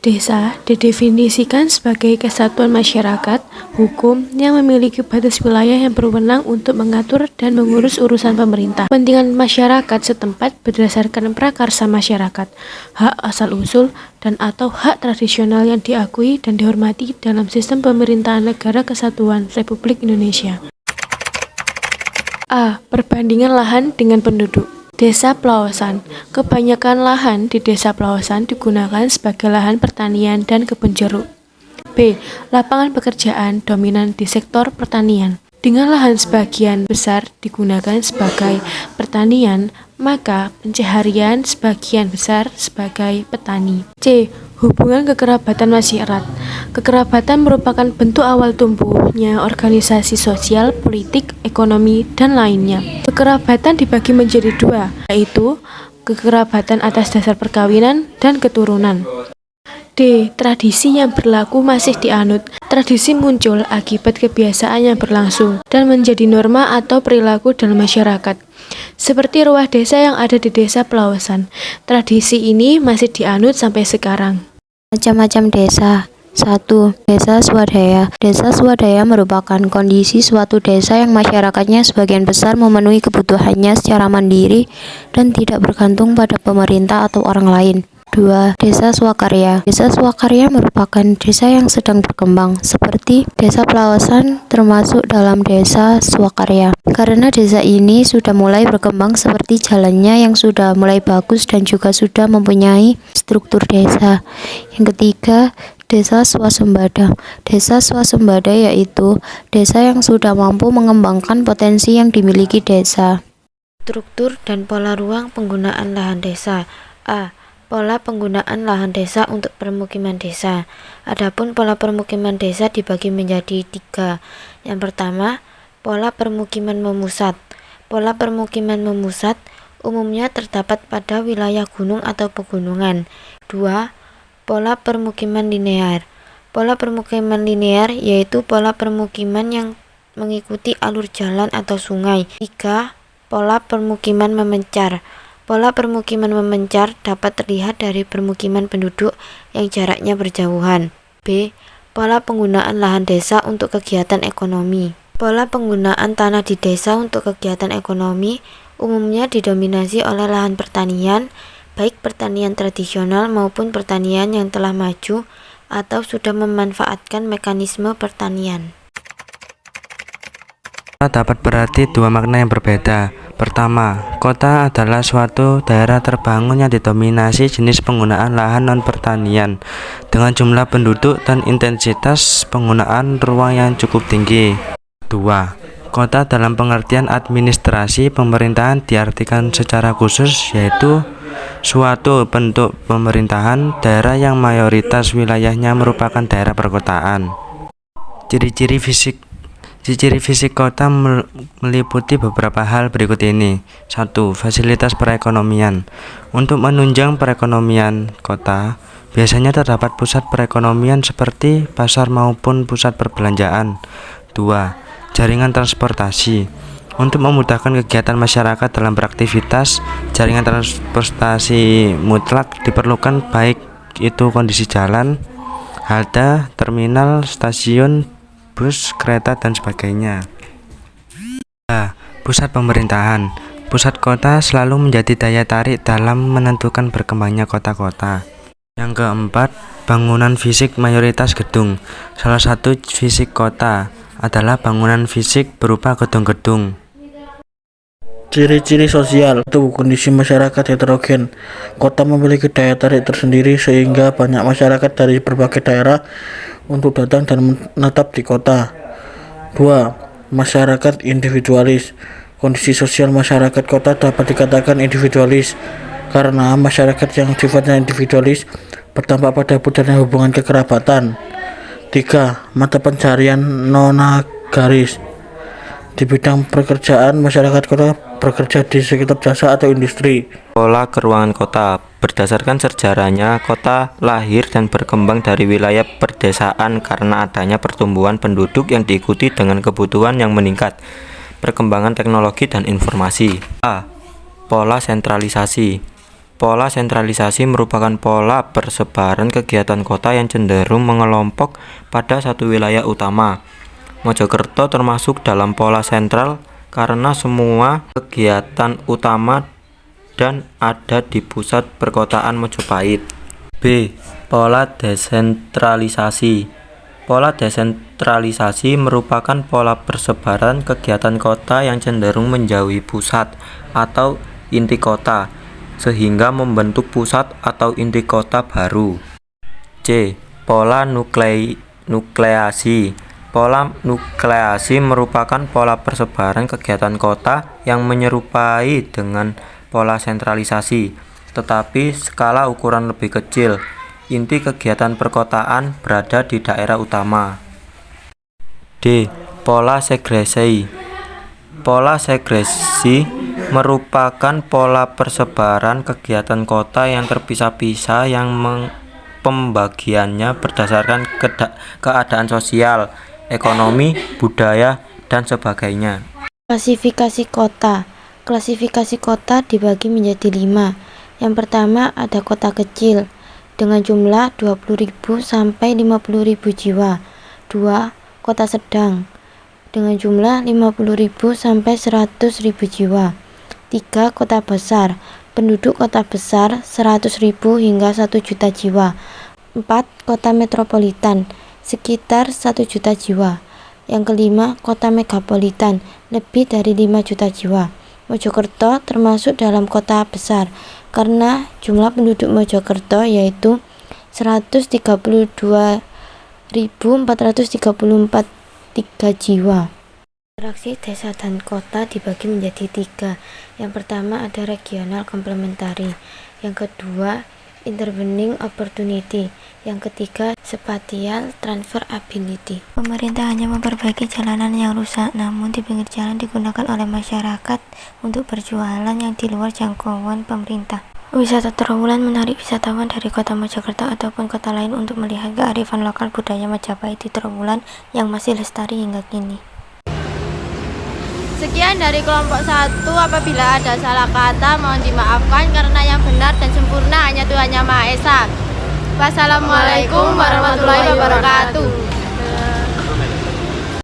Desa didefinisikan sebagai kesatuan masyarakat hukum yang memiliki batas wilayah yang berwenang untuk mengatur dan mengurus urusan pemerintah. Kepentingan masyarakat setempat berdasarkan prakarsa masyarakat, hak asal-usul, dan atau hak tradisional yang diakui dan dihormati dalam sistem pemerintahan negara kesatuan Republik Indonesia. A. Perbandingan lahan dengan penduduk. Desa Pelausan. Kebanyakan lahan di Desa Pelausan digunakan sebagai lahan pertanian dan kebun jeruk. B. Lapangan pekerjaan dominan di sektor pertanian. Dengan lahan sebagian besar digunakan sebagai pertanian, maka pencaharian sebagian besar sebagai petani. C. Hubungan kekerabatan masih erat. Kekerabatan merupakan bentuk awal tumbuhnya organisasi sosial, politik, ekonomi, dan lainnya. Kekerabatan dibagi menjadi dua, yaitu kekerabatan atas dasar perkawinan dan keturunan. D. Tradisi yang berlaku masih dianut. Tradisi muncul akibat kebiasaan yang berlangsung dan menjadi norma atau perilaku dalam masyarakat. Seperti ruah desa yang ada di Desa Pelausan. Tradisi ini masih dianut sampai sekarang. Macam-macam desa. 1. Desa swadaya. Desa swadaya merupakan kondisi suatu desa yang masyarakatnya sebagian besar memenuhi kebutuhannya secara mandiri dan tidak bergantung pada pemerintah atau orang lain. 2. Desa swakarya. Desa swakarya merupakan desa yang sedang berkembang, seperti Desa Pelausan termasuk dalam desa swakarya. Karena desa ini sudah mulai berkembang seperti jalannya yang sudah mulai bagus dan juga sudah mempunyai struktur desa. Yang ketiga, Desa swasembada. Desa swasembada yaitu desa yang sudah mampu mengembangkan potensi yang dimiliki desa. Struktur dan pola ruang penggunaan lahan desa. A. Pola penggunaan lahan desa untuk permukiman desa. Adapun pola permukiman desa dibagi menjadi 3. Yang pertama, pola permukiman memusat. Pola permukiman memusat umumnya terdapat pada wilayah gunung atau pegunungan. 2. Pola permukiman linear. Pola permukiman linear yaitu pola permukiman yang mengikuti alur jalan atau sungai. 3. Pola permukiman memencar. Pola permukiman memencar dapat terlihat dari permukiman penduduk yang jaraknya berjauhan. B. Pola penggunaan lahan desa untuk kegiatan ekonomi. Pola penggunaan tanah di desa untuk kegiatan ekonomi umumnya didominasi oleh lahan pertanian, baik pertanian tradisional maupun pertanian yang telah maju atau sudah memanfaatkan mekanisme pertanian. Dapat berarti dua makna yang berbeda. Pertama, kota adalah suatu daerah terbangun yang didominasi jenis penggunaan lahan non-pertanian dengan jumlah penduduk dan intensitas penggunaan ruang yang cukup tinggi. 2. Kota dalam pengertian administrasi pemerintahan diartikan secara khusus yaitu suatu bentuk pemerintahan daerah yang mayoritas wilayahnya merupakan daerah perkotaan. Ciri-ciri fisik kota meliputi beberapa hal berikut ini. 1. Fasilitas perekonomian. Untuk menunjang perekonomian kota, biasanya terdapat pusat perekonomian seperti pasar maupun pusat perbelanjaan. 2. Jaringan transportasi. Untuk memudahkan kegiatan masyarakat dalam beraktivitas, jaringan transportasi mutlak diperlukan baik itu kondisi jalan, halte, terminal, stasiun, bus, kereta, dan sebagainya. Pusat pemerintahan. Pusat kota selalu menjadi daya tarik dalam menentukan berkembangnya kota-kota. Yang keempat, bangunan fisik mayoritas gedung. Salah satu fisik kota adalah bangunan fisik berupa gedung-gedung. Ciri-ciri sosial itu kondisi masyarakat heterogen. Kota memiliki daya tarik tersendiri sehingga banyak masyarakat dari berbagai daerah untuk datang dan menetap di kota. 2. Masyarakat individualis. Kondisi sosial masyarakat kota dapat dikatakan individualis karena masyarakat yang sifatnya individualis berdampak pada budaya hubungan kekerabatan. 3. Mata pencarian non-agraris. Di bidang pekerjaan, masyarakat kota bekerja di sektor jasa atau industri. Pola keruangan kota. Berdasarkan sejarahnya, kota lahir dan berkembang dari wilayah perdesaan karena adanya pertumbuhan penduduk yang diikuti dengan kebutuhan yang meningkat, perkembangan teknologi dan informasi. A. Pola sentralisasi. Pola sentralisasi merupakan pola persebaran kegiatan kota yang cenderung mengelompok pada satu wilayah utama. Mojokerto termasuk dalam pola sentral karena semua kegiatan utama dan ada di pusat perkotaan Mojopahit. B. Pola desentralisasi. Pola desentralisasi merupakan pola persebaran kegiatan kota yang cenderung menjauhi pusat atau inti kota, sehingga membentuk pusat atau inti kota baru. C. Pola nukleasi. Pola nukleasi merupakan pola persebaran kegiatan kota yang menyerupai dengan pola sentralisasi, tetapi skala ukuran lebih kecil. Inti kegiatan perkotaan berada di daerah utama. D. Pola segresi. Pola segresi merupakan pola persebaran kegiatan kota yang terpisah-pisah yang pembagiannya berdasarkan keadaan sosial, ekonomi, budaya, dan sebagainya. Klasifikasi kota. Klasifikasi kota dibagi menjadi 5. Yang pertama ada kota kecil dengan jumlah 20.000 sampai 50.000 jiwa. 2. Kota sedang dengan jumlah 50.000 sampai 100.000 jiwa. 3. Kota besar. Penduduk kota besar 100.000 hingga 1 juta jiwa. 4. Kota metropolitan sekitar 1 juta jiwa. Yang kelima, kota megapolitan lebih dari 5 juta jiwa. Mojokerto termasuk dalam kota besar karena jumlah penduduk Mojokerto yaitu 132.434 jiwa. Interaksi desa dan kota dibagi menjadi 3. Yang pertama ada regional komplementari, yang kedua intervening opportunity, yang ketiga spatial transferability. Pemerintah hanya memperbaiki jalanan yang rusak, namun di pinggir jalan digunakan oleh masyarakat untuk berjualan yang di luar jangkauan pemerintah. Wisata Trawulan menarik wisatawan dari kota Mojokerto ataupun kota lain untuk melihat kearifan lokal budaya Majapahit di Trawulan yang masih lestari hingga kini. Sekian dari kelompok 1. Apabila ada salah kata mohon dimaafkan karena yang benar dan sempurna hanya Tuhan Yang Maha Esa. Wassalamualaikum warahmatullahi wabarakatuh.